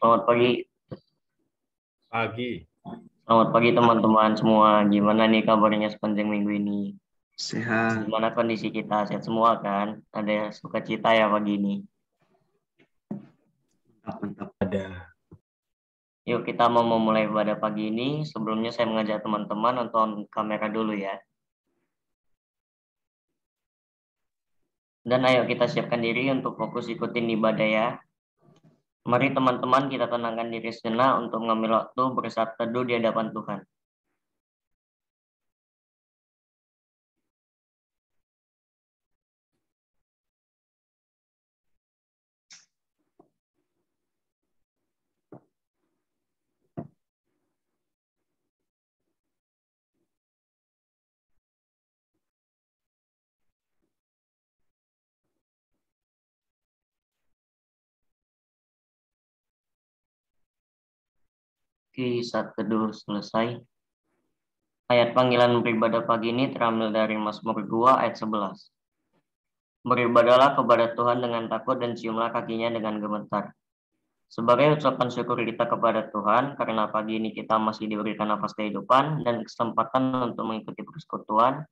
Selamat pagi, Pagi. selamat pagi teman-teman semua. Gimana nih kabarnya sepanjang minggu ini? Sehat. Gimana kondisi kita? Sehat semua kan? Ada sukacita ya pagi ini. Mantap, mantap. Ada. Yuk kita mau memulai pada pagi ini. Sebelumnya saya mengajak teman-teman nonton kamera dulu ya. Dan ayo kita siapkan diri untuk fokus ikutin ibadah ya. Mari teman-teman kita tenangkan diri sejenak untuk mengambil waktu bersaat teduh di hadapan Tuhan. Saat teduh selesai. Ayat panggilan beribadah pagi ini terambil dari Mazmur 2 ayat 11. Beribadahlah kepada Tuhan dengan takut dan ciumlah kakinya dengan gemetar. Sebagai ucapan syukur kita kepada Tuhan, karena pagi ini kita masih diberikan nafas kehidupan dan kesempatan untuk mengikuti persekutuan,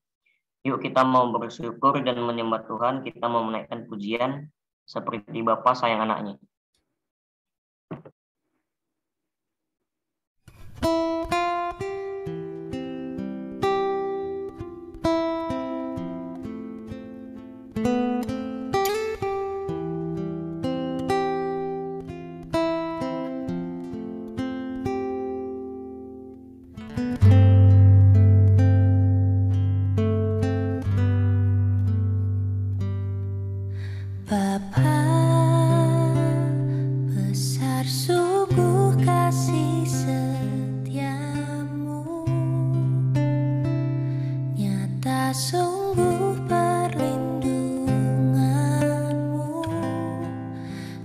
yuk kita mau bersyukur dan menyembah Tuhan, kita mau menaikkan pujian seperti Bapa sayang anaknya. Bapa, besar sungguh kasih setiamu, nyata sungguh perlindunganmu,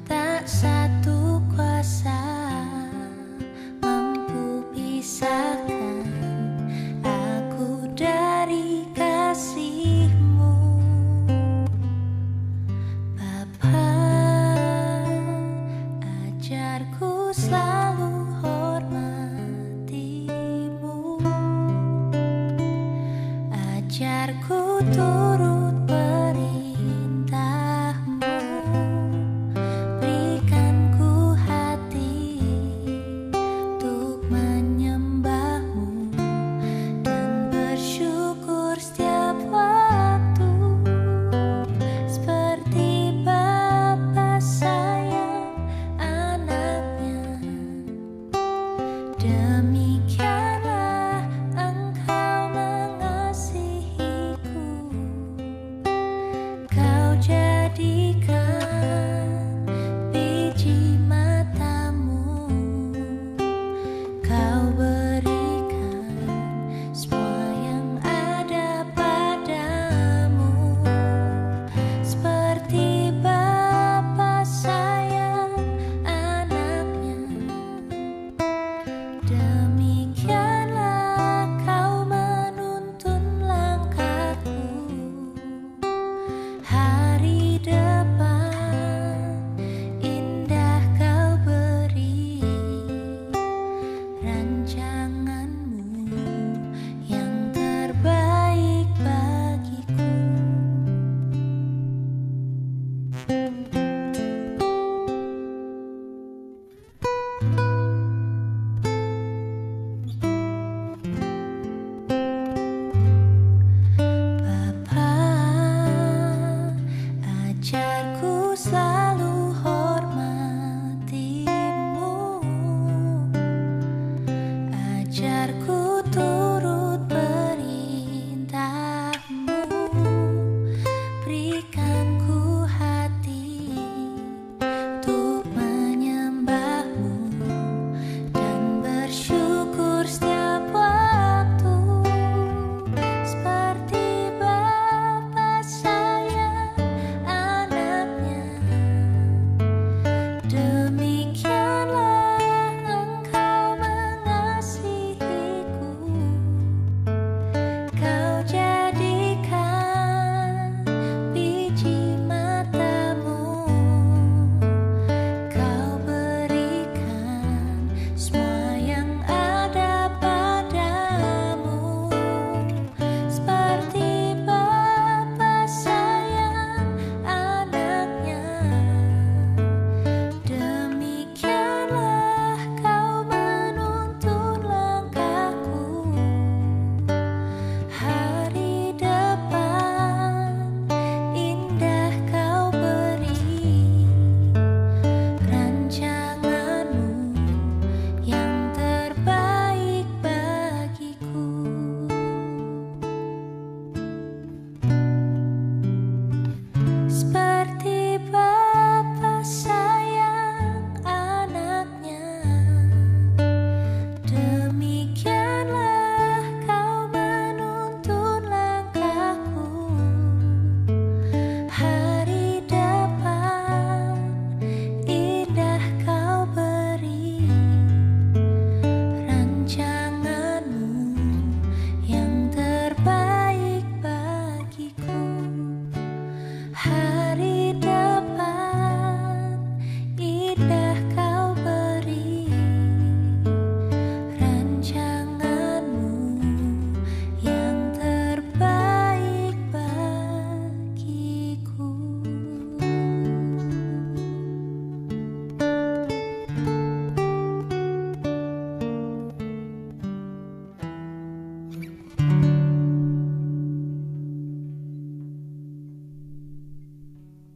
tak satu kuasa mampu pisahkan aku dari kasih-Mu. Ajarku selalu hormati-Mu, ajarku turut perintah-Mu, berikanku hati untuk menyembah-Mu dan bersyukur setiap waktu, seperti Bapa sayang anaknya. Demikianlah Engkau mengasihiku.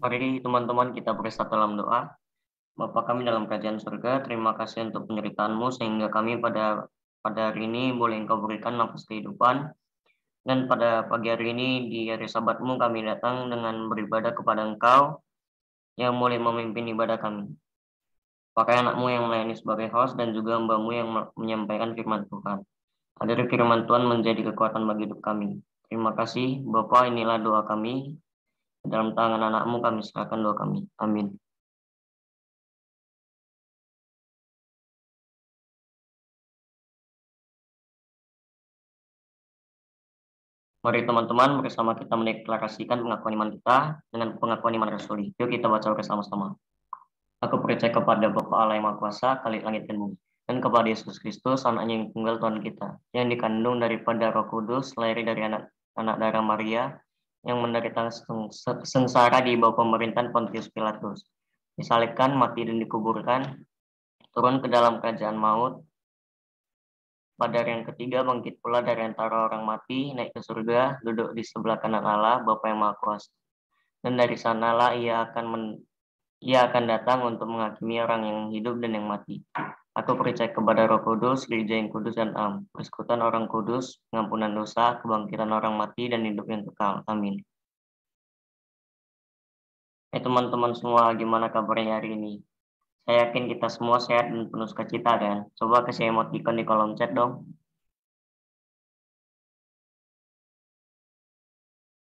Mari teman-teman kita bersatu dalam doa. Bapa kami dalam kerajaan surga, terima kasih untuk penyertaan-Mu sehingga kami pada hari ini boleh Engkau berikan nafas kehidupan. Dan pada pagi hari ini di hari Sabat-Mu kami datang dengan beribadah kepada Engkau yang boleh memimpin ibadah kami. Pakai anak-Mu yang melayani sebagai host dan juga hamba-Mu yang menyampaikan firman Tuhan. Agar firman Tuhan menjadi kekuatan bagi hidup kami. Terima kasih Bapa, inilah doa kami. Dalam tangan anak-Mu kami serahkan doa kami. Amin. Mari teman-teman bersama kita mendeklarasikan pengakuan iman kita dengan pengakuan iman rasuli. Yuk kita baca bersama-sama. Aku percaya kepada Bapa Allah yang Maha Kuasa, Khalik langit dan bumi, dan kepada Yesus Kristus, Anaknya yang tunggal Tuhan kita, yang dikandung daripada Roh Kudus, lahir dari anak darah Maria, yang menderita sengsara di bawah pemerintahan Pontius Pilatus, disalibkan, mati dan dikuburkan, turun ke dalam kerajaan maut, pada hari yang ketiga bangkit pula dari antara orang mati, naik ke surga, duduk di sebelah kanan Allah, Bapa yang Maha Kuasa. Dan dari sanalah ia akan datang untuk menghakimi orang yang hidup dan yang mati. Aku percaya kepada Roh Kudus, Gereja yang kudus dan am, persekutuan orang kudus, pengampunan dosa, kebangkitan orang mati dan hidup yang kekal. Amin. Teman-teman semua, gimana kabarnya hari ini? Saya yakin kita semua sehat dan penuh sukacita kan? Coba kasih emoticon di kolom chat dong.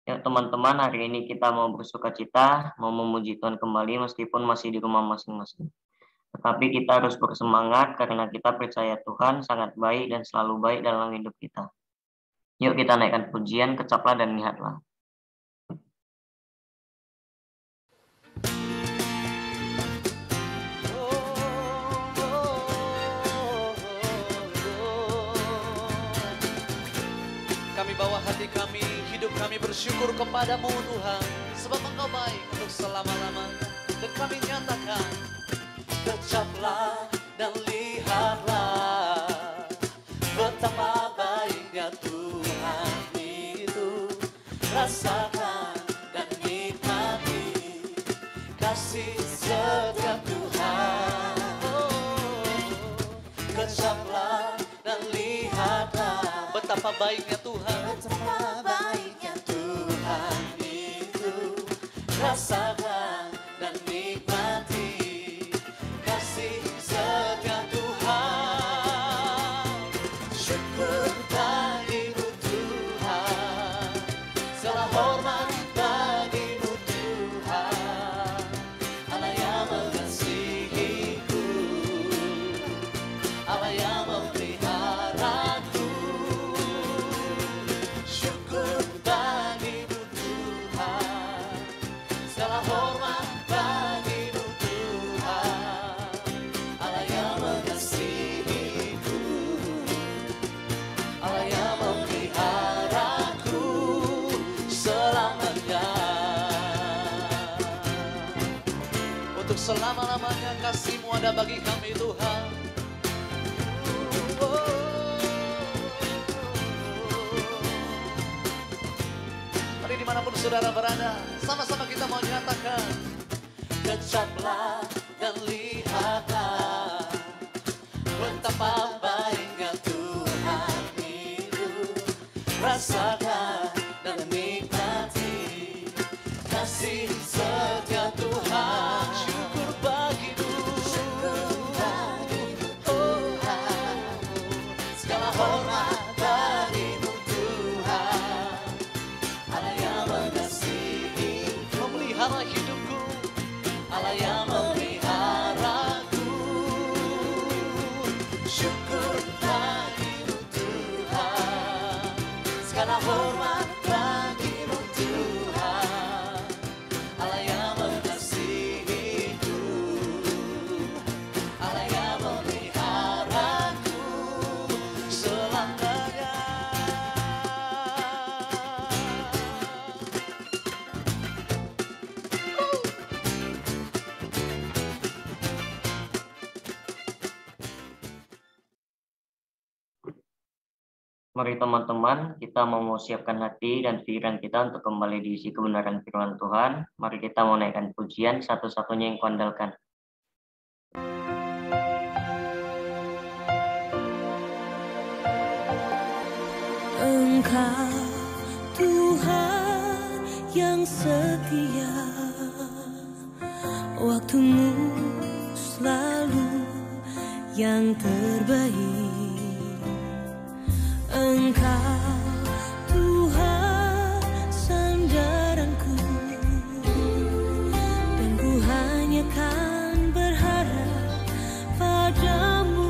Ya teman-teman, hari ini kita mau bersukacita, mau memuji Tuhan kembali meskipun masih di rumah masing-masing. Tetapi kita harus bersemangat karena kita percaya Tuhan sangat baik dan selalu baik dalam hidup kita. Yuk kita naikkan pujian, kecaplah dan lihatlah. Kami bawa hati kami, hidup kami bersyukur kepadamu Tuhan, sebab Engkau baik untuk selama-lamanya. Dan kami nyatakan, kecaplah dan lihatlah betapa baiknya Tuhan itu. Rasakan dan nikmati kasih setia Tuhan. Kecaplah dan lihatlah betapa baiknya Tuhan. Betapa baiknya Tuhan itu. Rasakan dan nikmati kasih setia Tuhan. Syukur bagimu Tuhan, segala hormat bagimu Tuhan, Allah yang mengasihiku, Allah yang memeliharaku. Syukur bagimu Tuhan, segala hormat bagimu Tuhan, Allah yang mengasihiku, Allah yang memeliharaku selamanya. Untuk selama-lamanya kasih-Mu ada bagi kami Tuhan. Mari dimanapun saudara berada, sama-sama kita mau nyatakan, kecaplah dan lihatlah betapa baiknya Tuhan itu. Rasakan dan nikmati kasih setia Tuhan. Syukur bagimu, Tuhan, segala hormat bagimu Tuhan, Allah yang mengasihi, memelihara hidupku, Allah yang memeliharaku. Syukur bagimu Tuhan, segala hormat bagimu Tuhan, Allah yang mengasihiku, Allah yang memeliharaku selamanya. Mari teman-teman, kita mau siapkan hati dan pikiran kita untuk kembali diisi kebenaran firman Tuhan. Mari kita mau naikkan pujian satu-satunya yang kuandalkan. Engkau Tuhan yang setia, waktumu selalu yang terbaik. Engkau Tuhan sandaranku, dan ku hanya kan berharap padamu.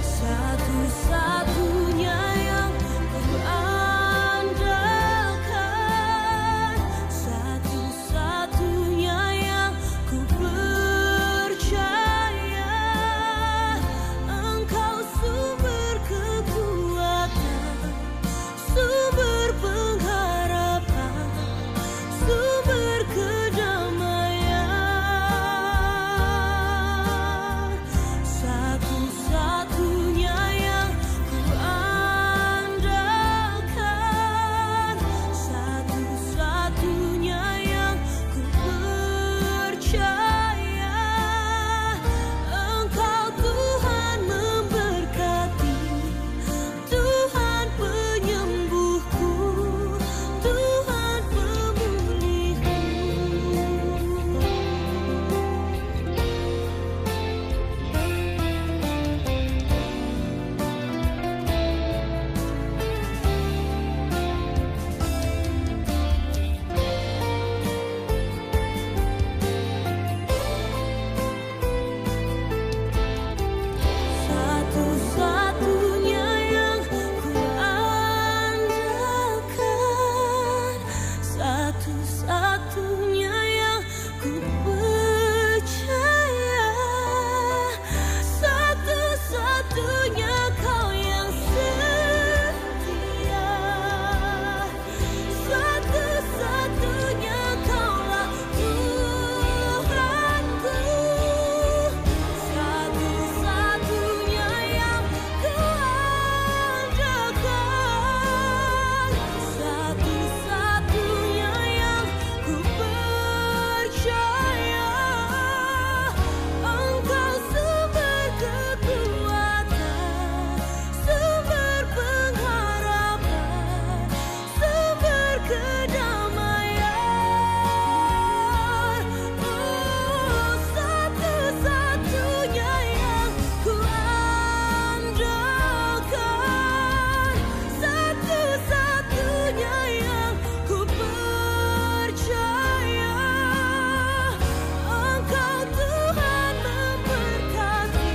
Satu-satunya yang ku andalkan, satu-satunya yang ku percaya. Engkau sumber kekuatan, sumber pengharapan, sumber kedamaian. Satu-satunya yang ku andalkan, satu-satunya yang ku percaya. Engkau Tuhan memberkati, Tuhan penyembuhku, Tuhan pemulihku. Satu-satunya yang ku andalkan, satu-satunya yang ku percaya. Satu-satunya Kau yang setia, satu-satunya Kaulah Tuhanku. Satu-satunya yang ku andalkan, satu-satunya yang ku percaya. Engkau sumber kekuatan, sumber pengharapan, sumber kedamaian. Oh, satu-satunya yang ku andalkan, satu-satunya yang ku percaya. Engkau Tuhan memberkati,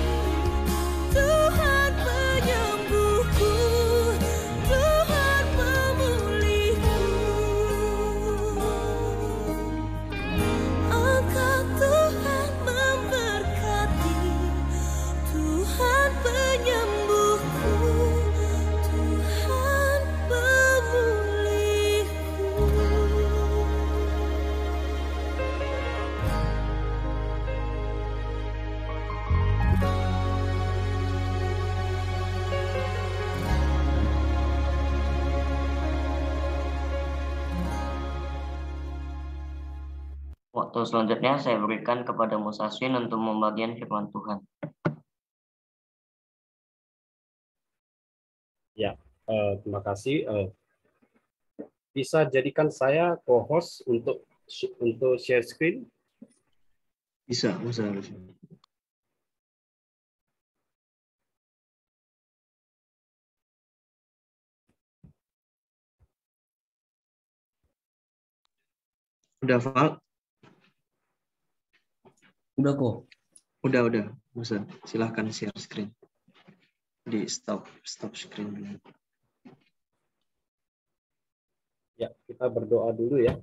Tuhan penyembuhku, Tuhan pemulihku. Engkau Tuhan memberkati, Tuhan penyembuhku, Tuhan pemulihku. Waktu selanjutnya saya berikan kepada Musaswin untuk membagikan firman Tuhan. Ya, terima kasih. Bisa jadikan saya co-host untuk share screen? Bisa. Udah, Val? Udah kok. Udah. Bisa. Silahkan share screen. Di stop screen dulu. Ya, kita berdoa dulu ya.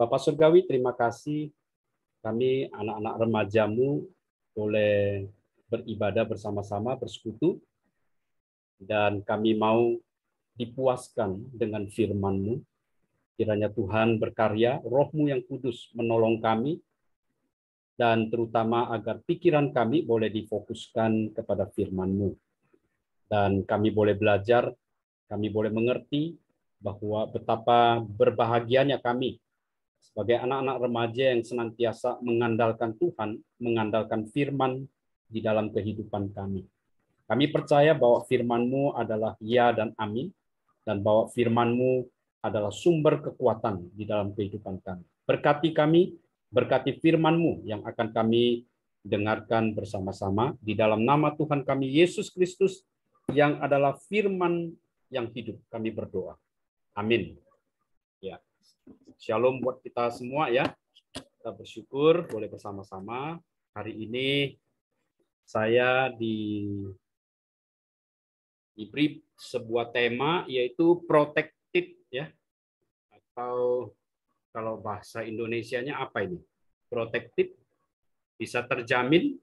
Bapak Surgawi, terima kasih kami anak-anak remajamu boleh beribadah bersama-sama, bersekutu, dan kami mau dipuaskan dengan firman-Mu. Kiranya Tuhan berkarya, Roh-Mu yang kudus menolong kami, dan terutama agar pikiran kami boleh difokuskan kepada firman-Mu. Dan kami boleh belajar, kami boleh mengerti bahwa betapa berbahagianya kami sebagai anak-anak remaja yang senantiasa mengandalkan Tuhan, mengandalkan firman di dalam kehidupan kami. Kami percaya bahwa firman-Mu adalah ya dan amin, dan bahwa firman-Mu adalah sumber kekuatan di dalam kehidupan kami. Berkati kami, berkati firman-Mu yang akan kami dengarkan bersama-sama di dalam nama Tuhan kami Yesus Kristus yang adalah firman yang hidup. Kami berdoa. Amin. Ya. Shalom buat kita semua ya. Kita bersyukur boleh bersama-sama. Hari ini saya diberi sebuah tema yaitu protected ya. Atau kalau bahasa Indonesianya apa ini? Protected, bisa terjamin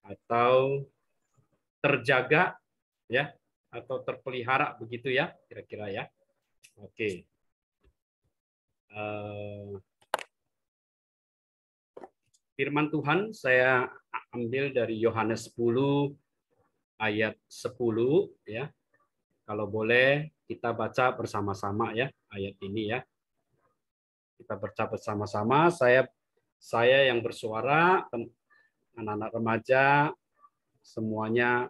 atau terjaga ya, atau terpelihara begitu ya, kira-kira ya. Oke. Firman Tuhan saya ambil dari Yohanes 10 ayat 10 ya. Kalau boleh kita baca bersama-sama ya ayat ini ya. Kita baca bersama-sama. Saya yang bersuara, anak-anak remaja semuanya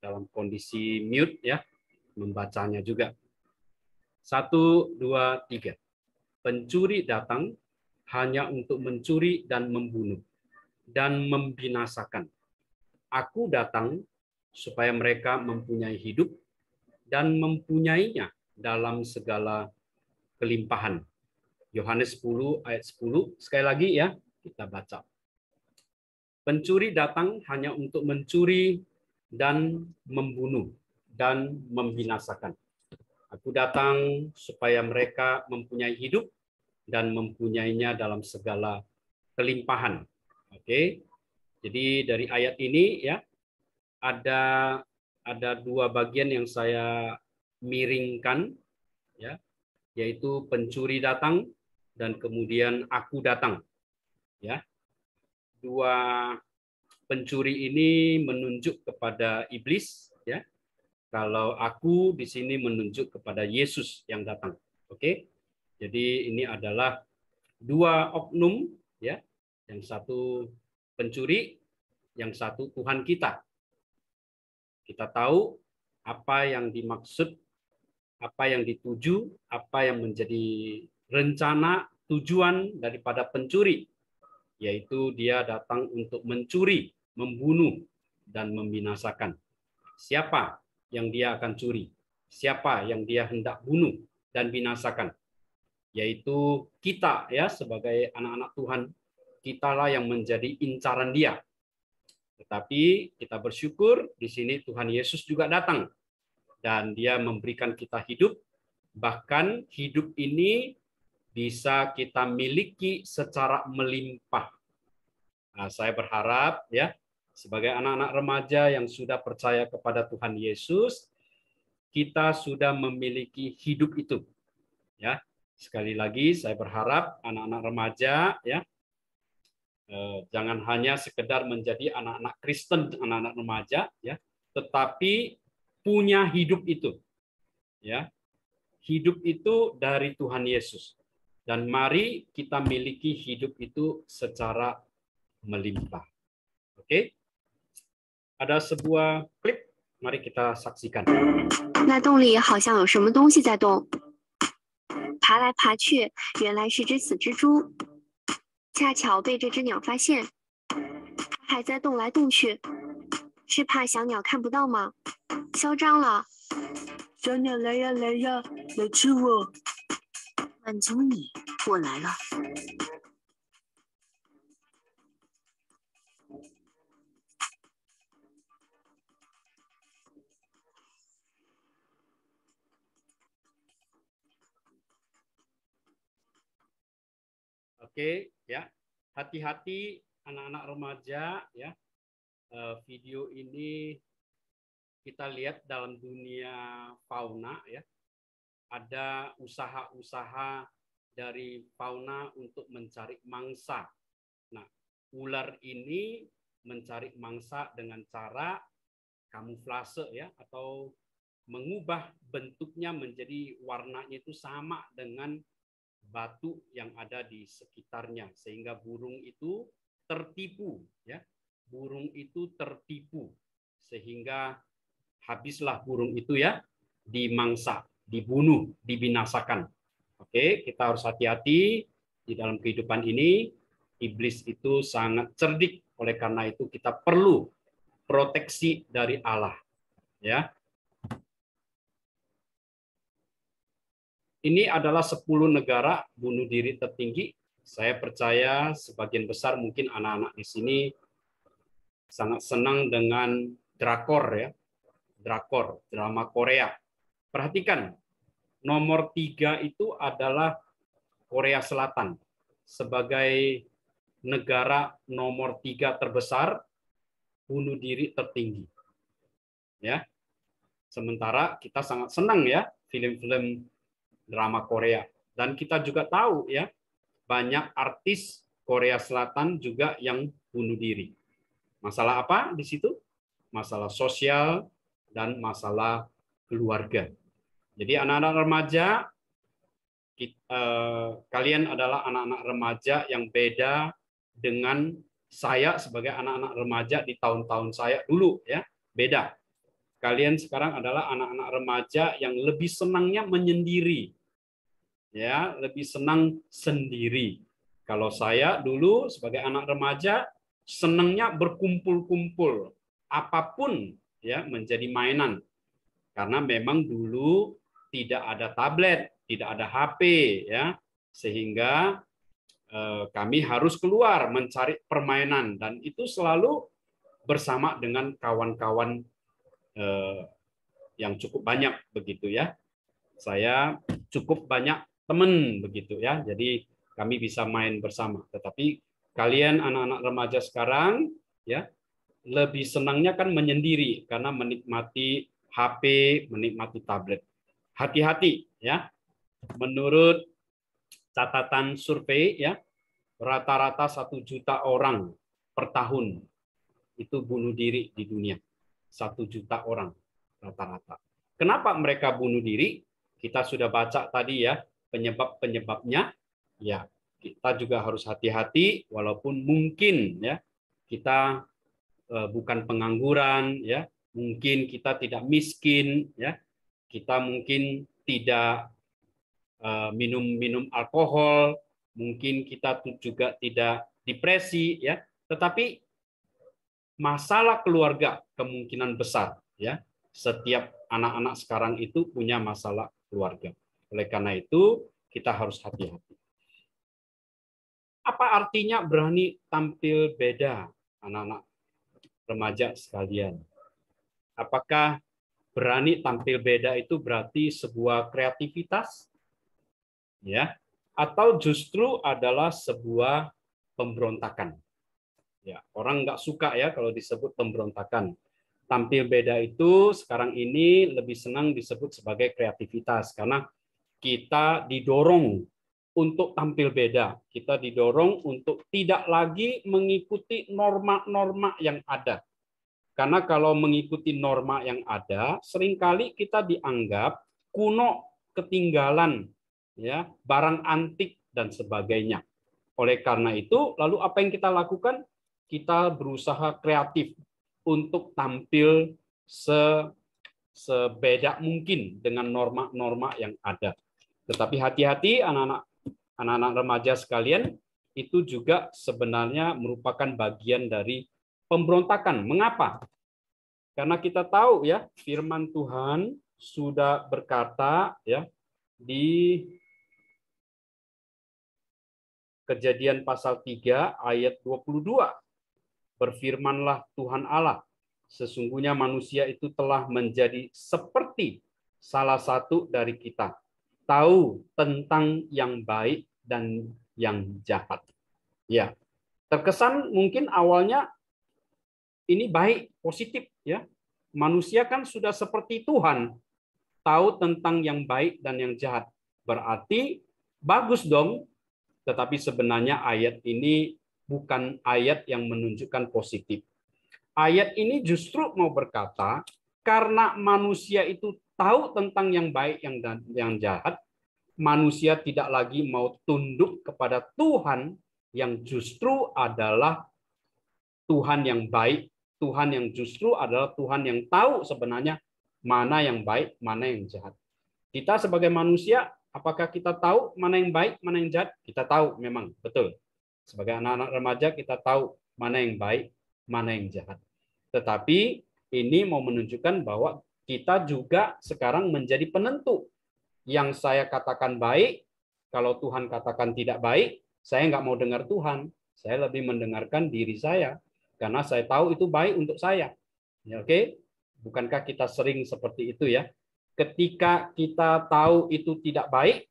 dalam kondisi mute ya, membacanya juga. 1, 2, 3. Pencuri datang hanya untuk mencuri dan membunuh dan membinasakan. Aku datang supaya mereka mempunyai hidup dan mempunyainya dalam segala kelimpahan. Yohanes 10 ayat 10. Sekali lagi ya, kita baca. Pencuri datang hanya untuk mencuri dan membunuh dan membinasakan. Aku datang supaya mereka mempunyai hidup dan mempunyainya dalam segala kelimpahan. Oke. Jadi dari ayat ini ya ada dua bagian yang saya miringkan ya, yaitu pencuri datang dan kemudian aku datang. Ya. Dua pencuri ini menunjuk kepada iblis ya. Kalau aku di sini menunjuk kepada Yesus yang datang. Oke. Jadi ini adalah dua oknum ya. Yang satu pencuri, yang satu Tuhan kita. Kita tahu apa yang dimaksud, apa yang dituju, apa yang menjadi rencana tujuan daripada pencuri, yaitu dia datang untuk mencuri, membunuh, dan membinasakan. Siapa yang dia akan curi? Siapa yang dia hendak bunuh dan binasakan? Yaitu kita ya, sebagai anak-anak Tuhan, kitalah yang menjadi incaran dia. Tetapi kita bersyukur di sini Tuhan Yesus juga datang dan dia memberikan kita hidup, bahkan hidup ini bisa kita miliki secara melimpah. Nah, saya berharap ya sebagai anak-anak remaja yang sudah percaya kepada Tuhan Yesus, kita sudah memiliki hidup itu. Ya, sekali lagi saya berharap anak-anak remaja ya jangan hanya sekedar menjadi anak-anak Kristen, anak-anak remaja, ya, tetapi punya hidup itu, ya, hidup itu dari Tuhan Yesus. Dan mari kita miliki hidup itu secara melimpah. Oke, ada sebuah klip, mari kita saksikan. 那洞里好像有什么东西在动，爬来爬去，原来是只死蜘蛛。恰巧被这只鸟发现，它还在动来动去，是怕小鸟看不到吗？嚣张了！小鸟来呀来呀，来吃我！满足你，我来了。 Oke, ya, hati-hati anak-anak remaja, ya. Video ini kita lihat dalam dunia fauna ya, ada usaha-usaha dari fauna untuk mencari mangsa. Nah, ular ini mencari mangsa dengan cara kamuflase ya, atau mengubah bentuknya menjadi warnanya itu sama dengan batu yang ada di sekitarnya, sehingga burung itu tertipu ya. Burung itu tertipu sehingga habislah burung itu ya, dimangsa, dibunuh, dibinasakan. Oke, kita harus hati-hati di dalam kehidupan ini. Iblis itu sangat cerdik, oleh karena itu kita perlu proteksi dari Allah. Ya. Ini adalah 10 negara bunuh diri tertinggi. Saya percaya sebagian besar mungkin anak-anak di sini sangat senang dengan drakor ya. Drakor, drama Korea. Perhatikan, nomor 3 itu adalah Korea Selatan sebagai negara nomor 3 terbesar bunuh diri tertinggi. Ya. Sementara kita sangat senang ya film-film drama Korea, dan kita juga tahu ya banyak artis Korea Selatan juga yang bunuh diri. Masalah apa di situ? Masalah sosial dan masalah keluarga. Jadi anak-anak remaja, kalian adalah anak-anak remaja yang beda dengan saya sebagai anak-anak remaja di tahun-tahun saya dulu ya, beda. Kalian sekarang adalah anak-anak remaja yang lebih senangnya menyendiri. Ya, lebih senang sendiri. Kalau saya dulu sebagai anak remaja senangnya berkumpul-kumpul. Apapun ya menjadi mainan. Karena memang dulu tidak ada tablet, tidak ada HP ya. Sehingga kami harus keluar mencari permainan, dan itu selalu bersama dengan kawan-kawan yang cukup banyak begitu ya. Saya cukup banyak teman begitu ya. Jadi kami bisa main bersama. Tetapi kalian anak-anak remaja sekarang ya lebih senangnya kan menyendiri karena menikmati HP, menikmati tablet. Hati-hati ya. Menurut catatan survei ya, rata-rata 1 juta orang per tahun itu bunuh diri di dunia. 1 juta orang rata-rata. Kenapa mereka bunuh diri? Kita sudah baca tadi ya penyebab-penyebabnya. Ya, kita juga harus hati-hati walaupun mungkin ya kita bukan pengangguran ya, mungkin kita tidak miskin ya. Kita mungkin tidak minum alkohol, mungkin kita juga tidak depresi ya, tetapi masalah keluarga kemungkinan besar ya. Setiap anak-anak sekarang itu punya masalah keluarga. Oleh karena itu, kita harus hati-hati. Apa artinya berani tampil beda, anak-anak remaja sekalian? Apakah berani tampil beda itu berarti sebuah kreativitas? Ya, atau justru adalah sebuah pemberontakan? Ya, orang nggak suka ya kalau disebut pemberontakan. Tampil beda itu sekarang ini lebih senang disebut sebagai kreativitas karena kita didorong untuk tampil beda. Kita didorong untuk tidak lagi mengikuti norma-norma yang ada. Karena kalau mengikuti norma yang ada, seringkali kita dianggap kuno, ketinggalan, ya, barang antik dan sebagainya. Oleh karena itu, lalu apa yang kita lakukan? Kita berusaha kreatif untuk tampil sebeda mungkin dengan norma-norma yang ada. Tetapi hati-hati anak-anak remaja sekalian, itu juga sebenarnya merupakan bagian dari pemberontakan. Mengapa? Karena kita tahu ya, firman Tuhan sudah berkata ya di Kejadian pasal 3 ayat 22. Berfirmanlah Tuhan Allah, sesungguhnya manusia itu telah menjadi seperti salah satu dari kita, tahu tentang yang baik dan yang jahat. Ya, terkesan mungkin awalnya ini baik, positif ya. manusia kan sudah seperti Tuhan, tahu tentang yang baik dan yang jahat. Berarti bagus dong, tetapi sebenarnya ayat ini bukan ayat yang menunjukkan positif. Ayat ini justru mau berkata, karena manusia itu tahu tentang yang baik dan yang jahat, manusia tidak lagi mau tunduk kepada Tuhan yang justru adalah Tuhan yang baik, Tuhan yang justru adalah Tuhan yang tahu sebenarnya mana yang baik, mana yang jahat. Kita sebagai manusia, apakah kita tahu mana yang baik, mana yang jahat? Kita tahu memang, betul. Sebagai anak-anak remaja kita tahu mana yang baik, mana yang jahat. Tetapi ini mau menunjukkan bahwa kita juga sekarang menjadi penentu. Yang saya katakan baik, kalau Tuhan katakan tidak baik, saya nggak mau dengar Tuhan. Saya lebih mendengarkan diri saya. Karena saya tahu itu baik untuk saya. Ya, oke? Bukankah kita sering seperti itu ya? Ketika kita tahu itu tidak baik,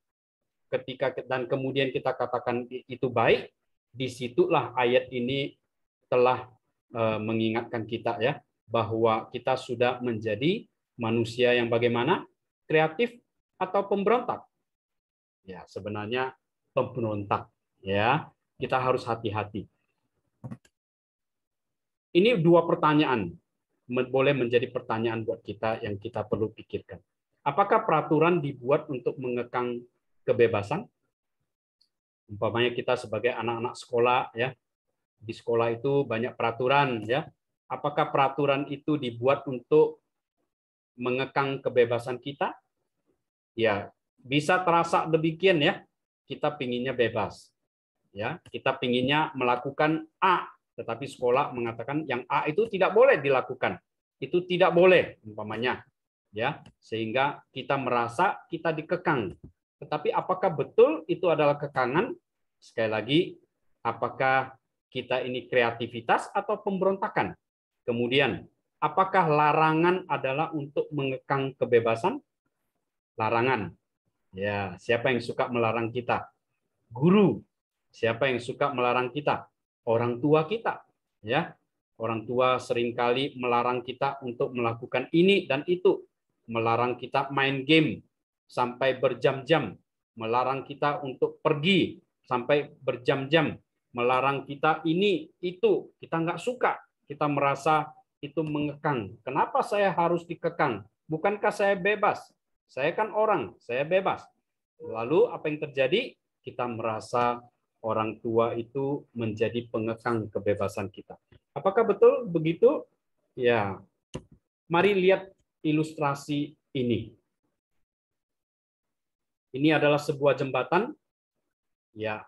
dan kemudian kita katakan itu baik, disitulah ayat ini telah mengingatkan kita ya, bahwa kita sudah menjadi manusia yang bagaimana? Kreatif atau pemberontak? Ya, sebenarnya pemberontak. Ya, kita harus hati-hati. Ini dua pertanyaan, boleh menjadi pertanyaan buat kita yang kita perlu pikirkan. Apakah peraturan dibuat untuk mengekang kebebasan? Umpamanya kita sebagai anak-anak sekolah, ya, di sekolah itu banyak peraturan, ya. Apakah peraturan itu dibuat untuk mengekang kebebasan kita? Ya, bisa terasa demikian ya. Kita pinginnya bebas, ya. Kita pinginnya melakukan A. Tetapi sekolah mengatakan yang A itu tidak boleh dilakukan. Itu tidak boleh, umpamanya. Ya, sehingga kita merasa kita dikekang. Tetapi apakah betul itu adalah kekangan? Sekali lagi, apakah kita ini kreativitas atau pemberontakan? Kemudian, apakah larangan adalah untuk mengekang kebebasan? Larangan. Ya, siapa yang suka melarang kita? Guru. Siapa yang suka melarang kita? Orang tua kita, ya. Orang tua seringkali melarang kita untuk melakukan ini dan itu, melarang kita main game sampai berjam-jam, melarang kita untuk pergi sampai berjam-jam, melarang kita ini itu, kita nggak suka, kita merasa itu mengekang. Kenapa saya harus dikekang? Bukankah saya bebas? Saya kan orang, saya bebas. Lalu apa yang terjadi? Kita merasa orang tua itu menjadi pengekang kebebasan kita. Apakah betul begitu? Ya. Mari lihat ilustrasi ini. Ini adalah sebuah jembatan. Ya,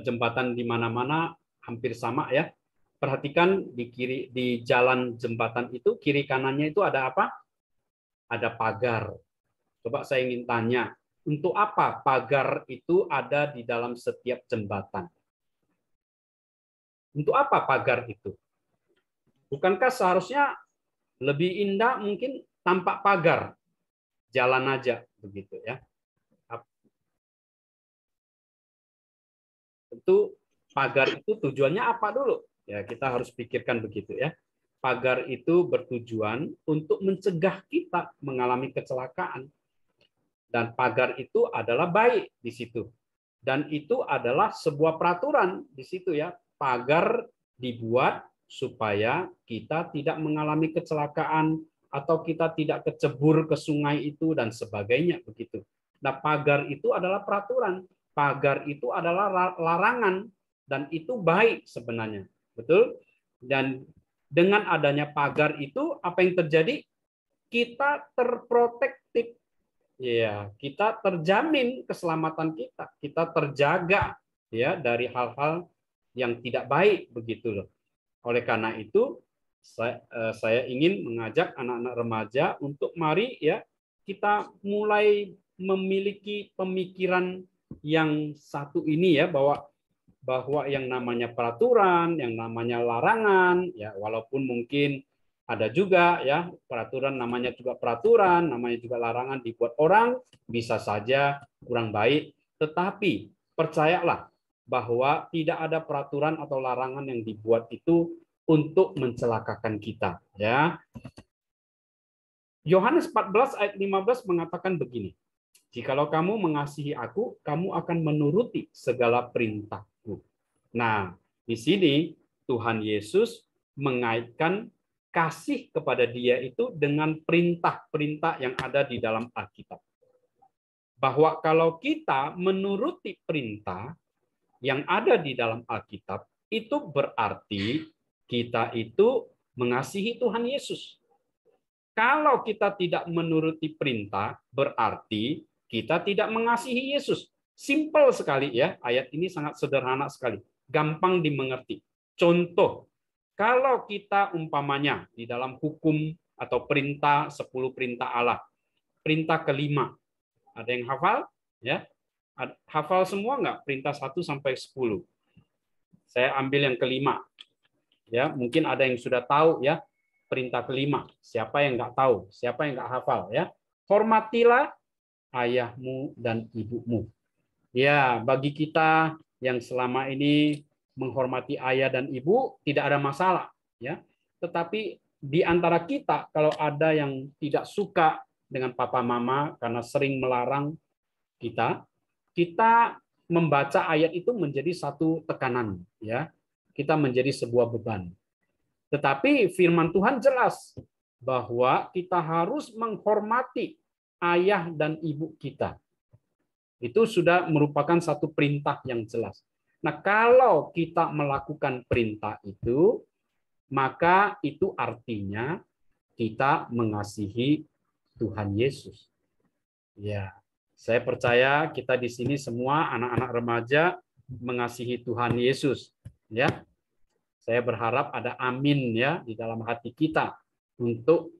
jembatan di mana-mana hampir sama ya. Perhatikan di jalan jembatan itu kiri kanannya itu ada apa? Ada pagar. Coba saya ingin tanya, untuk apa pagar itu ada di dalam setiap jembatan? Untuk apa pagar itu? Bukankah seharusnya lebih indah mungkin tanpa pagar? Jalan aja begitu ya. Tentu pagar itu tujuannya apa dulu? Ya, kita harus pikirkan begitu ya. Pagar itu bertujuan untuk mencegah kita mengalami kecelakaan. Dan pagar itu adalah baik di situ. Dan itu adalah sebuah peraturan di situ ya. Pagar dibuat supaya kita tidak mengalami kecelakaan atau kita tidak kecebur ke sungai itu dan sebagainya begitu. Nah, pagar itu adalah peraturan. Pagar itu adalah larangan dan itu baik sebenarnya. Betul? Dan dengan adanya pagar itu apa yang terjadi? Kita terprotektif. Ya, kita terjamin keselamatan kita. Kita terjaga ya dari hal-hal yang tidak baik begitu loh. Oleh karena itu saya ingin mengajak anak-anak remaja untuk mari ya kita mulai memiliki pemikiran yang satu ini ya, bahwa yang namanya peraturan, yang namanya larangan ya, walaupun mungkin ada juga ya peraturan namanya juga peraturan, namanya juga larangan dibuat orang bisa saja kurang baik, tetapi percayalah bahwa tidak ada peraturan atau larangan yang dibuat itu untuk mencelakakan kita ya. Yohanes 14 ayat 15 mengatakan begini, jikalau kamu mengasihi aku, kamu akan menuruti segala perintahku. Nah, di sini Tuhan Yesus mengaitkan kasih kepada dia itu dengan perintah-perintah yang ada di dalam Alkitab. Bahwa kalau kita menuruti perintah yang ada di dalam Alkitab, itu berarti kita itu mengasihi Tuhan Yesus. Kalau kita tidak menuruti perintah, berarti kita tidak mengasihi Yesus. Simpel sekali ya, ayat ini sangat sederhana sekali, gampang dimengerti. Contoh, kalau kita umpamanya di dalam hukum atau perintah 10 perintah Allah, perintah kelima, ada yang hafal? Ya, hafal semua nggak? Perintah 1 sampai 10. Saya ambil yang kelima. Ya, mungkin ada yang sudah tahu ya. Perintah kelima, siapa yang nggak tahu, siapa yang nggak hafal ya? Hormatilah ayahmu dan ibumu. Ya, bagi kita yang selama ini menghormati ayah dan ibu tidak ada masalah ya. Tetapi di antara kita kalau ada yang tidak suka dengan papa mama karena sering melarang kita membaca ayat itu menjadi satu tekanan ya. Kita menjadi sebuah beban. Tetapi firman Tuhan jelas bahwa kita harus menghormati ayah dan ibu kita. Itu sudah merupakan satu perintah yang jelas. Nah, kalau kita melakukan perintah itu, maka itu artinya kita mengasihi Tuhan Yesus. Ya, saya percaya kita di sini semua anak-anak remaja mengasihi Tuhan Yesus. Ya. Saya berharap ada amin ya di dalam hati kita untuk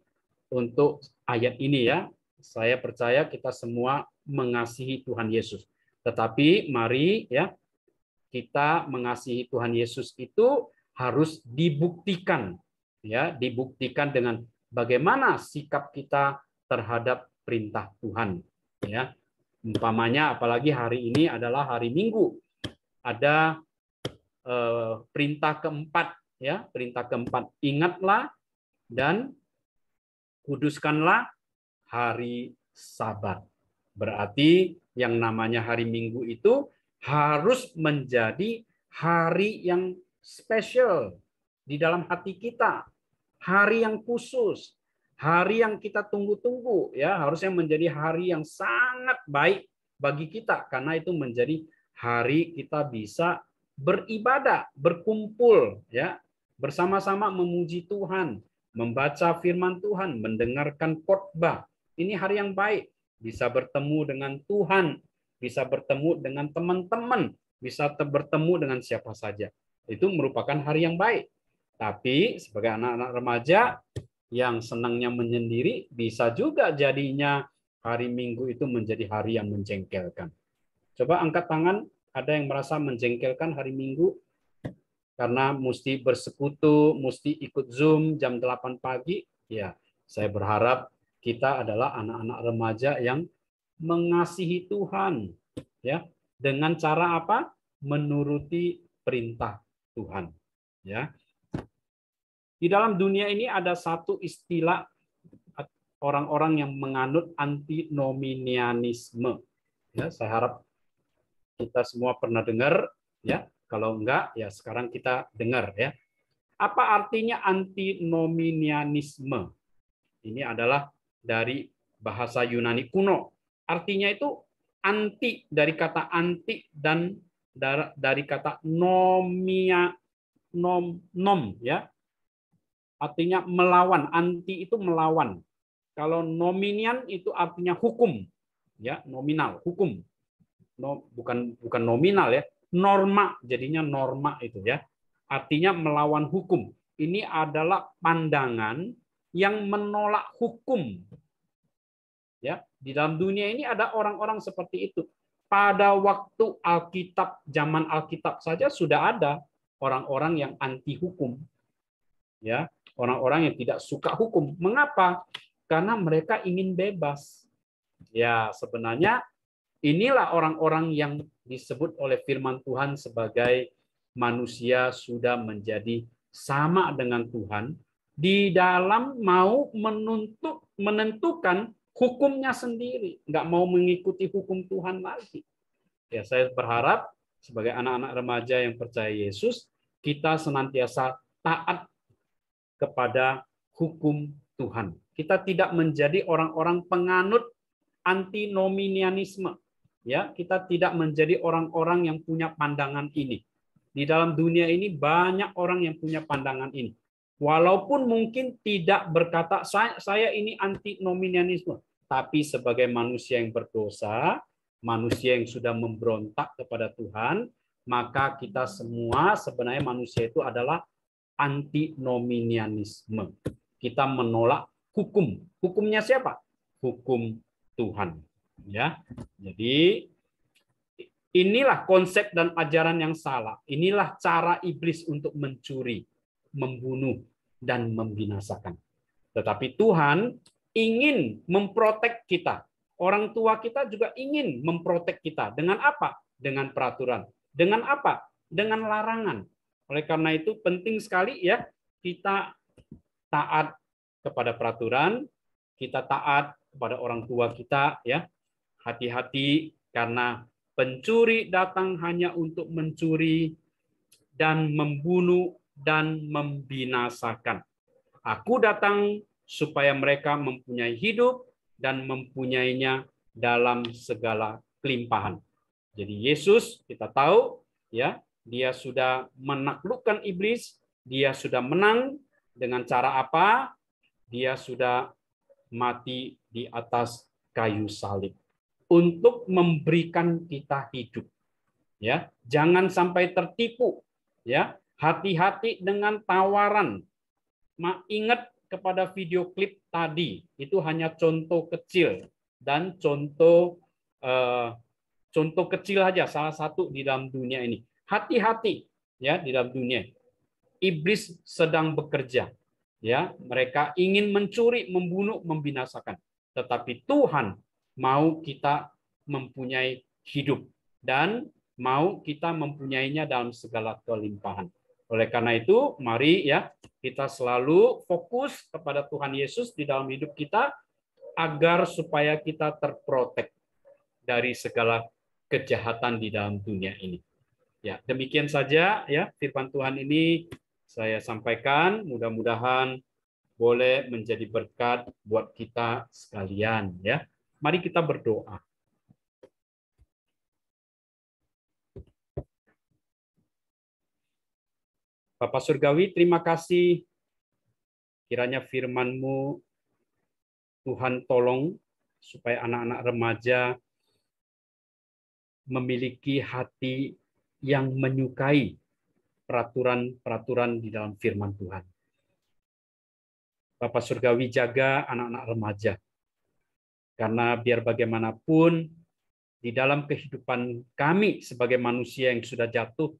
ayat ini ya. Saya percaya kita semua mengasihi Tuhan Yesus. Tetapi mari ya kita mengasihi Tuhan Yesus itu harus dibuktikan ya, dibuktikan dengan bagaimana sikap kita terhadap perintah Tuhan ya. Umpamanya apalagi hari ini adalah hari Minggu. Ada perintah keempat ya, perintah keempat, ingatlah dan kuduskanlah hari Sabat. Berarti yang namanya hari Minggu itu harus menjadi hari yang spesial di dalam hati kita, hari yang khusus, hari yang kita tunggu-tunggu ya, harusnya menjadi hari yang sangat baik bagi kita karena itu menjadi hari kita bisa beribadah, berkumpul ya, bersama-sama memuji Tuhan, membaca firman Tuhan, mendengarkan khotbah. Ini hari yang baik, bisa bertemu dengan Tuhan, bisa bertemu dengan teman-teman, bisa bertemu dengan siapa saja. Itu merupakan hari yang baik. Tapi sebagai anak-anak remaja yang senangnya menyendiri, bisa juga jadinya hari Minggu itu menjadi hari yang menjengkelkan. Coba angkat tangan. Ada yang merasa menjengkelkan hari Minggu karena mesti bersekutu, mesti ikut Zoom jam 8 pagi. Ya, saya berharap kita adalah anak-anak remaja yang mengasihi Tuhan. Ya, dengan cara apa? Menuruti perintah Tuhan. Ya. Di dalam dunia ini ada satu istilah orang-orang yang menganut antinomianisme. Ya, saya harap kita semua pernah dengar ya, kalau enggak ya sekarang kita dengar ya. Apa artinya antinomianisme? Ini adalah dari bahasa Yunani kuno. Artinya itu anti, dari kata anti dan dari kata nom ya. Artinya melawan, anti itu melawan. Kalau nominian itu artinya hukum ya, nominal, hukum. Bukan nominal ya, norma, jadinya norma itu ya. Artinya melawan hukum. Ini adalah pandangan yang menolak hukum. Ya, di dalam dunia ini ada orang-orang seperti itu. Pada waktu Alkitab, zaman Alkitab saja sudah ada orang-orang yang anti hukum. Ya, orang-orang yang tidak suka hukum. Mengapa? Karena mereka ingin bebas. Ya, sebenarnya inilah orang-orang yang disebut oleh firman Tuhan sebagai manusia sudah menjadi sama dengan Tuhan, di dalam mau menentukan hukumnya sendiri, nggak mau mengikuti hukum Tuhan lagi. Ya, saya berharap sebagai anak-anak remaja yang percaya Yesus, kita senantiasa taat kepada hukum Tuhan. Kita tidak menjadi orang-orang penganut antinomianisme. Ya, kita tidak menjadi orang-orang yang punya pandangan ini. Di dalam dunia ini banyak orang yang punya pandangan ini. Walaupun mungkin tidak berkata saya ini antinomianisme, tapi sebagai manusia yang berdosa, manusia yang sudah memberontak kepada Tuhan, maka kita semua sebenarnya manusia itu adalah antinomianisme. Kita menolak hukum. Hukumnya siapa? Hukum Tuhan. Ya. Jadi inilah konsep dan ajaran yang salah. Inilah cara iblis untuk mencuri, membunuh, dan membinasakan. Tetapi Tuhan ingin memprotek kita. Orang tua kita juga ingin memprotek kita. Dengan apa? Dengan peraturan. Dengan apa? Dengan larangan. Oleh karena itu penting sekali ya kita taat kepada peraturan, kita taat kepada orang tua kita ya. Hati-hati karena pencuri datang hanya untuk mencuri dan membunuh dan membinasakan. Aku datang supaya mereka mempunyai hidup dan mempunyainya dalam segala kelimpahan. Jadi Yesus kita tahu ya, dia sudah menaklukkan iblis, dia sudah menang dengan cara apa? Dia sudah mati di atas kayu salib untuk memberikan kita hidup. Ya, jangan sampai tertipu ya. Hati-hati dengan tawaran. Ingat kepada video klip tadi, itu hanya contoh kecil dan contoh kecil aja, salah satu di dalam dunia ini. Hati-hati ya di dalam dunia. Iblis sedang bekerja. Ya, mereka ingin mencuri, membunuh, membinasakan. Tetapi Tuhan mau kita mempunyai hidup dan mau kita mempunyainya dalam segala kelimpahan. Oleh karena itu, mari ya kita selalu fokus kepada Tuhan Yesus di dalam hidup kita agar supaya kita terprotek dari segala kejahatan di dalam dunia ini. Ya, demikian saja ya firman Tuhan ini saya sampaikan, mudah-mudahan boleh menjadi berkat buat kita sekalian ya. Mari kita berdoa. Bapak Surgawi, terima kasih. Kiranya firman-Mu, Tuhan tolong supaya anak-anak remaja memiliki hati yang menyukai peraturan-peraturan di dalam firman Tuhan. Bapak Surgawi, jaga anak-anak remaja. Karena biar bagaimanapun, di dalam kehidupan kami sebagai manusia yang sudah jatuh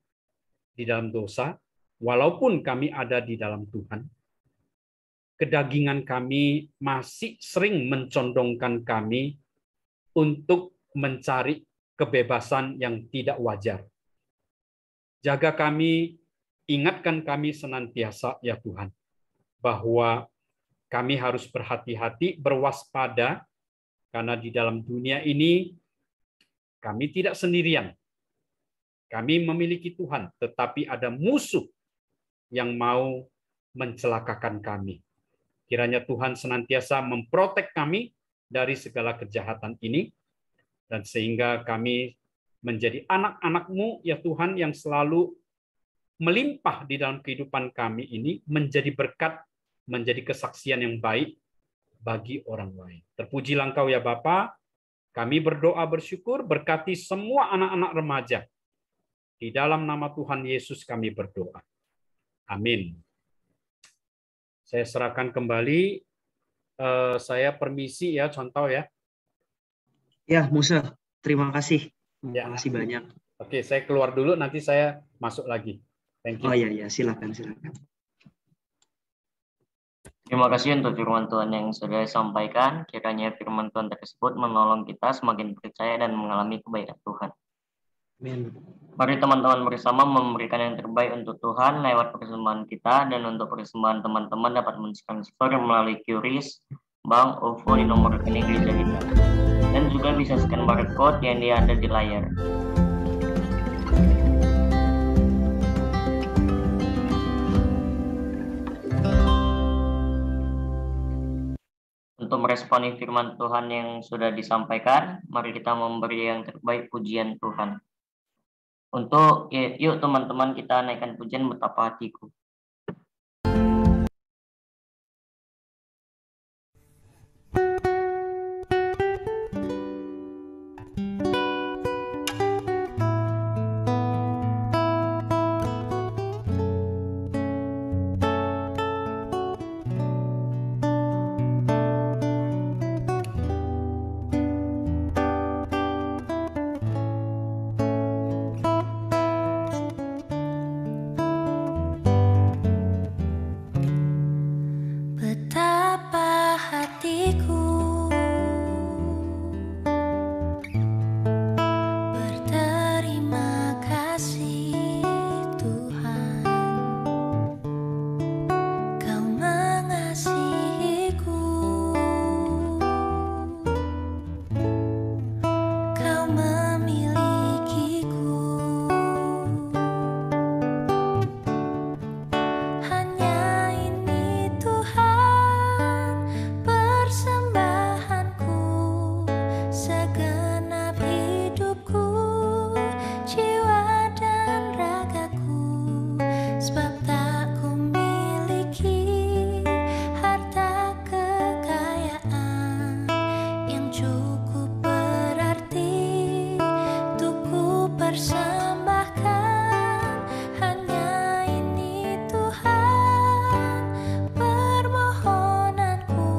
di dalam dosa, walaupun kami ada di dalam Tuhan, kedagingan kami masih sering mencondongkan kami untuk mencari kebebasan yang tidak wajar. Jaga kami, ingatkan kami senantiasa ya Tuhan, bahwa kami harus berhati-hati, berwaspada, karena di dalam dunia ini kami tidak sendirian. Kami memiliki Tuhan, tetapi ada musuh yang mau mencelakakan kami. Kiranya Tuhan senantiasa memprotek kami dari segala kejahatan ini, dan sehingga kami menjadi anak-anak-Mu, ya Tuhan, yang selalu melimpah di dalam kehidupan kami ini, menjadi berkat, menjadi kesaksian yang baik bagi orang lain. Terpujilah Engkau ya Bapa. Kami berdoa bersyukur, berkati semua anak-anak remaja. Di dalam nama Tuhan Yesus kami berdoa. Amin. Saya serahkan kembali. Saya permisi ya, contoh ya. Ya, Musa, terima kasih. Ya. Terima kasih banyak. Oke, saya keluar dulu, nanti saya masuk lagi. Thank you. Oh iya, silakan. Terima kasih untuk firman Tuhan yang sudah disampaikan. Kiranya firman Tuhan tersebut menolong kita semakin percaya dan mengalami kebaikan Tuhan. Amin. Mari teman-teman bersama memberikan yang terbaik untuk Tuhan lewat persembahan kita, dan untuk persembahan teman-teman dapat men-transfer melalui QRIS, Bank, OVO di nomor rekening gereja kita. Dan juga bisa scan barcode yang ada di layar. Untuk meresponi firman Tuhan yang sudah disampaikan, mari kita memberi yang terbaik pujian Tuhan. Untuk yuk teman-teman kita naikkan pujian Betapa Hatiku. Betapa hatiku berterima kasih Tuhan, Kau mengasihiku, Kau memilikiku. Hanya ini Tuhan persembahanku, segenap hidupku, jiwa dan ragaku. Sebab tak ku miliki harta kekayaan yang cukup berarti untuk ku persembahkan. Hanya ini Tuhan permohonanku,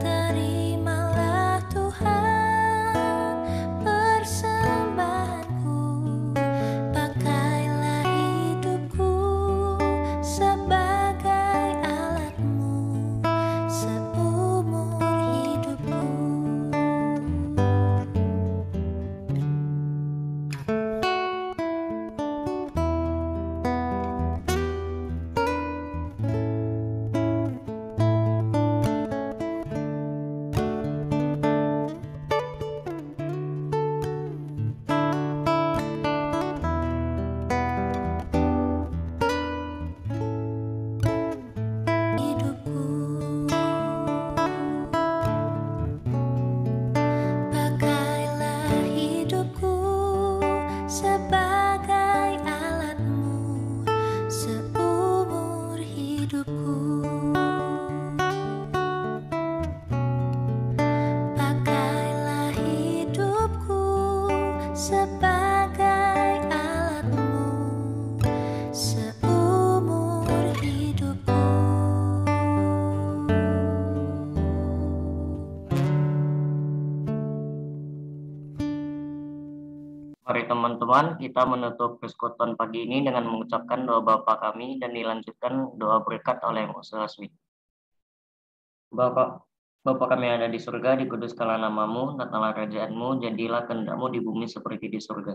terimalah Tuhan persembahanku. Pakailah hidupku sebagai alatmu seumur hidupku. Pakailah hidupku sebagai alatmu seumur hidupku. Pakailah hidupku sebagai alatmu seumur hidupku. Mari teman-teman kita menutup persekutuan pagi ini dengan mengucapkan doa Bapa kami dan dilanjutkan doa berkat oleh Mose Laswi. Bapa kami yang ada di surga, dikuduskanlah namamu, datanglah kerajaanmu, jadilah kehendakmu di bumi seperti di surga.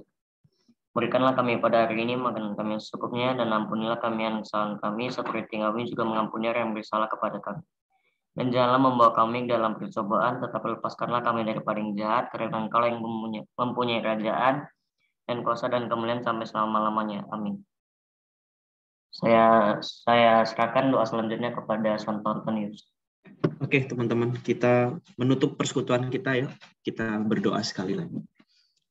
Berikanlah kami pada hari ini makanan kami yang secukupnya, dan ampunilah kami yang kesalahan kami, seperti kami juga mengampuni orang yang bersalah kepada kami. Dan janganlah membawa kami dalam percobaan, tetapi lepaskanlah kami daripada yang jahat, karena Engkau yang mempunyai kerajaan dan kuasa dan kemuliaan sampai selama-lamanya. Amin. Saya serahkan doa selanjutnya kepada Santo Antonius. Oke, teman-teman, kita menutup persekutuan kita ya. Kita berdoa sekali lagi.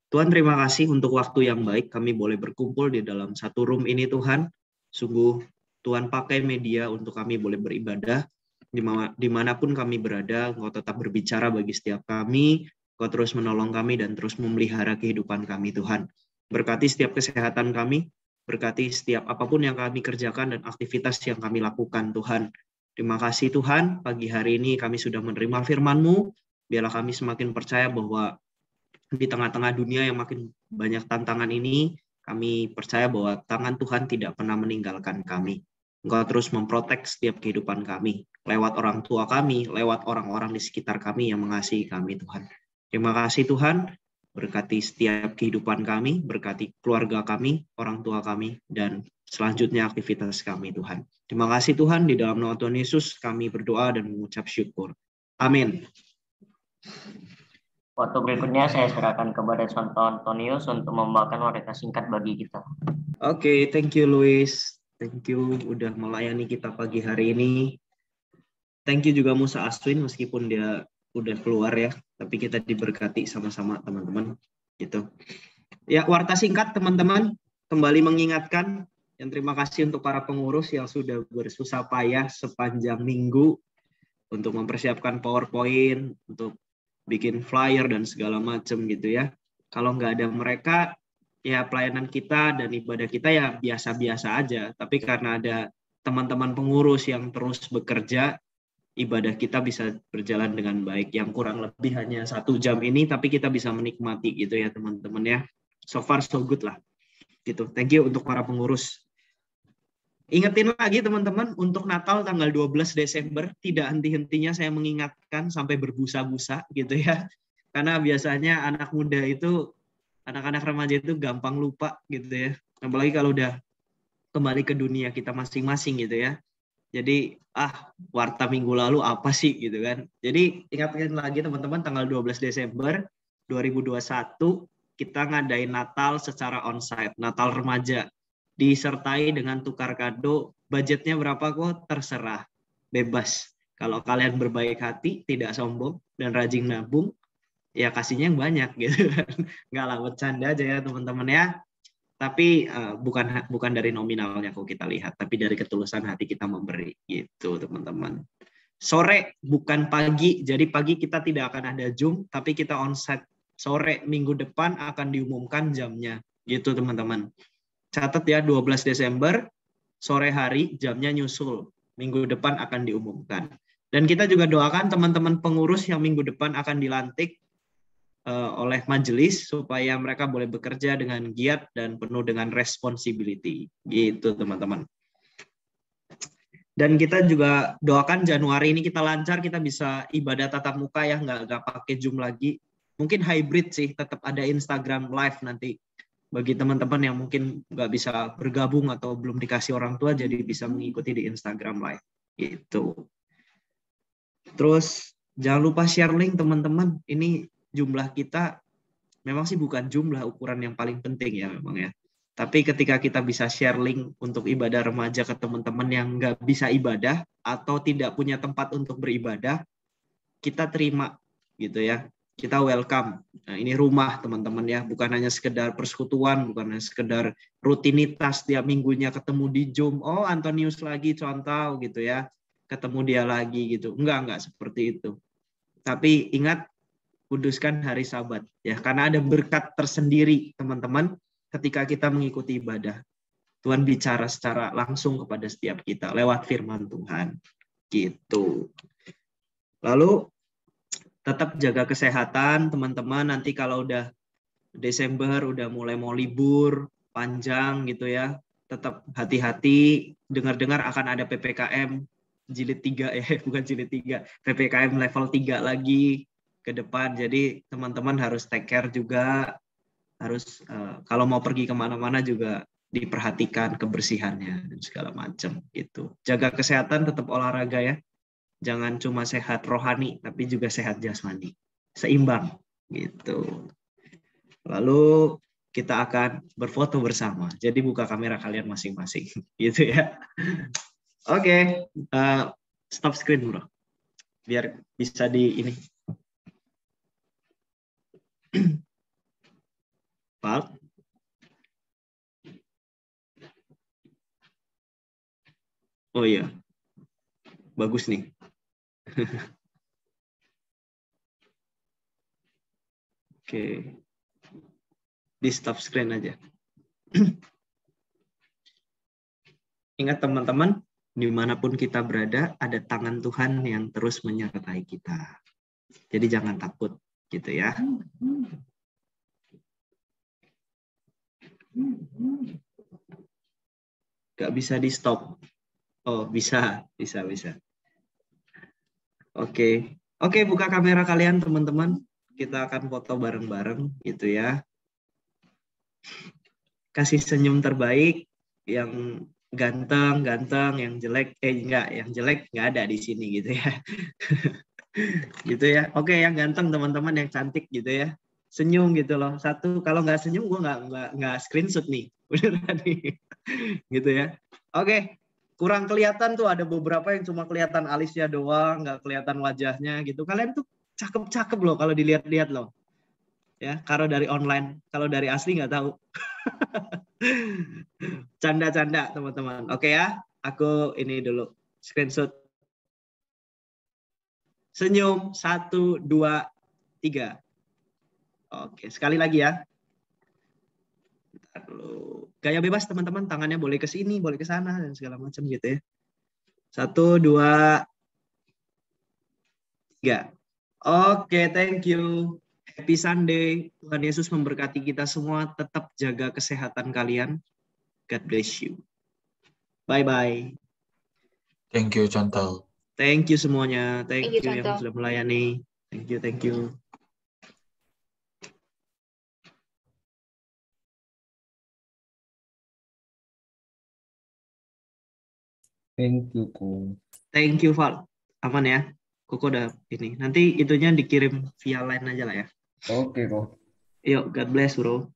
Tuhan, terima kasih untuk waktu yang baik kami boleh berkumpul di dalam satu room ini, Tuhan. Sungguh Tuhan pakai media untuk kami boleh beribadah. Dimanapun kami berada, Engkau tetap berbicara bagi setiap kami. Engkau terus menolong kami dan terus memelihara kehidupan kami, Tuhan. Berkati setiap kesehatan kami, berkati setiap apapun yang kami kerjakan dan aktivitas yang kami lakukan, Tuhan. Terima kasih Tuhan, pagi hari ini kami sudah menerima firman-Mu. Biarlah kami semakin percaya bahwa di tengah-tengah dunia yang makin banyak tantangan ini, kami percaya bahwa tangan Tuhan tidak pernah meninggalkan kami. Engkau terus memprotek setiap kehidupan kami, lewat orang tua kami, lewat orang-orang di sekitar kami yang mengasihi kami, Tuhan. Terima kasih Tuhan, Berkati setiap kehidupan kami, berkati keluarga kami, orang tua kami, dan selanjutnya aktivitas kami, Tuhan. Terima kasih Tuhan, di dalam nama Tuhan Yesus kami berdoa dan mengucap syukur. Amin. Waktu berikutnya saya serahkan kepada Santo Antonius untuk membawakan warta singkat bagi kita. Oke, thank you Luis. Thank you udah melayani kita pagi hari ini. Thank you juga Musa Aswin meskipun dia udah keluar ya, tapi kita diberkati sama-sama teman-teman gitu. Ya, warta singkat teman-teman, kembali mengingatkan dan terima kasih untuk para pengurus yang sudah bersusah payah sepanjang minggu untuk mempersiapkan PowerPoint, untuk bikin flyer dan segala macam gitu ya. Kalau nggak ada mereka, ya pelayanan kita dan ibadah kita ya biasa-biasa aja. Tapi karena ada teman-teman pengurus yang terus bekerja, ibadah kita bisa berjalan dengan baik. Yang kurang lebih hanya 1 jam ini, tapi kita bisa menikmati gitu ya teman-teman ya. So far so good lah. Gitu. Thank you untuk para pengurus. Ingetin lagi teman-teman, untuk Natal tanggal 12 Desember, tidak henti-hentinya saya mengingatkan sampai berbusa-busa gitu ya. Karena biasanya anak muda itu, anak-anak remaja itu gampang lupa gitu ya. Apalagi kalau udah kembali ke dunia kita masing-masing gitu ya. Jadi, warta minggu lalu apa sih gitu kan. Jadi, ingatkan lagi teman-teman, tanggal 12 Desember 2021, kita ngadain Natal secara onsite, Natal remaja. Disertai dengan tukar kado, budgetnya berapa kok terserah, bebas. Kalau kalian berbaik hati, tidak sombong, dan rajin nabung, ya kasihnya yang banyak gitu kan. Nggak lah, bercanda aja ya teman-teman ya. Tapi bukan dari nominalnya kok kita lihat, tapi dari ketulusan hati kita memberi gitu teman-teman. Sore bukan pagi, jadi pagi kita tidak akan ada Zoom, tapi kita onsite sore minggu depan akan diumumkan jamnya gitu teman-teman. Catat ya, 12 Desember sore hari jamnya nyusul, minggu depan akan diumumkan. Dan kita juga doakan teman-teman pengurus yang minggu depan akan dilantik oleh majelis supaya mereka boleh bekerja dengan giat dan penuh dengan responsibility gitu teman-teman. Dan kita juga doakan Januari ini kita lancar, kita bisa ibadah tatap muka ya, nggak pakai Zoom lagi. Mungkin hybrid sih, tetap ada Instagram live nanti bagi teman-teman yang mungkin nggak bisa bergabung atau belum dikasih orang tua, jadi bisa mengikuti di Instagram live gitu. Terus jangan lupa share link teman-teman. Ini jumlah kita memang sih bukan jumlah ukuran yang paling penting ya memang ya. Tapi ketika kita bisa share link untuk ibadah remaja ke teman-teman yang nggak bisa ibadah atau tidak punya tempat untuk beribadah, kita terima gitu ya. Kita welcome. Nah, ini rumah teman-teman ya, bukan hanya sekedar persekutuan, bukan hanya sekedar rutinitas tiap minggunya ketemu di Zoom. Oh, Antonius lagi contoh gitu ya. Ketemu dia lagi gitu. Enggak seperti itu. Tapi ingat, kuduskan hari Sabat ya, karena ada berkat tersendiri teman-teman ketika kita mengikuti ibadah. Tuhan bicara secara langsung kepada setiap kita lewat firman Tuhan gitu. Lalu tetap jaga kesehatan teman-teman, nanti kalau udah Desember udah mulai mau libur panjang gitu ya, tetap hati-hati. Dengar-dengar akan ada PPKM jilid 3 bukan jilid 3, PPKM level 3 lagi ke depan. Jadi teman-teman harus take care juga, harus kalau mau pergi kemana-mana juga diperhatikan kebersihannya dan segala macam gitu. Jaga kesehatan, tetap olahraga ya. Jangan cuma sehat rohani, tapi juga sehat jasmani. Seimbang gitu. Lalu kita akan berfoto bersama. Jadi buka kamera kalian masing-masing gitu ya. Oke, stop screen bro. Biar bisa di ini. Pak. Oh iya. Bagus nih. Oke. Di stop screen aja. Ingat teman-teman, dimanapun kita berada, ada tangan Tuhan yang terus menyertai kita. Jadi jangan takut gitu ya. Gak bisa di stop. Oh bisa. Oke, buka kamera kalian teman-teman. Kita akan foto bareng-bareng gitu ya. Kasih senyum terbaik yang ganteng, yang jelek enggak, yang jelek nggak ada di sini gitu ya. Gitu ya. Oke, yang ganteng teman-teman, yang cantik gitu ya. Senyum gitu loh. Satu, kalau nggak senyum gue nggak screenshot nih. Beneran nih. Gitu ya. Oke. Kurang kelihatan tuh, ada beberapa yang cuma kelihatan alisnya doang, nggak kelihatan wajahnya gitu. Kalian tuh cakep-cakep loh kalau dilihat-lihat loh. Ya, kalau dari online, kalau dari asli nggak tahu. Canda-canda teman-teman. Oke ya, aku ini dulu screenshot. Senyum 1, 2, 3. Oke, sekali lagi ya. Bentar dulu. Gaya bebas teman-teman, tangannya boleh ke sini, boleh ke sana dan segala macam gitu ya. 1, 2, 3. Oke, thank you. Happy Sunday. Tuhan Yesus memberkati kita semua. Tetap jaga kesehatan kalian. God bless you. Bye-bye. Thank you, Chantal. Thank you semuanya. Thank Thank you, you yang Chantal. sudah melayani. Thank you, thank you. Thank you, Ko. Thank you, Val. Aman ya. Koko udah ini. Nanti itunya dikirim via line aja lah ya. Oke, Ko. Yuk, God bless, bro.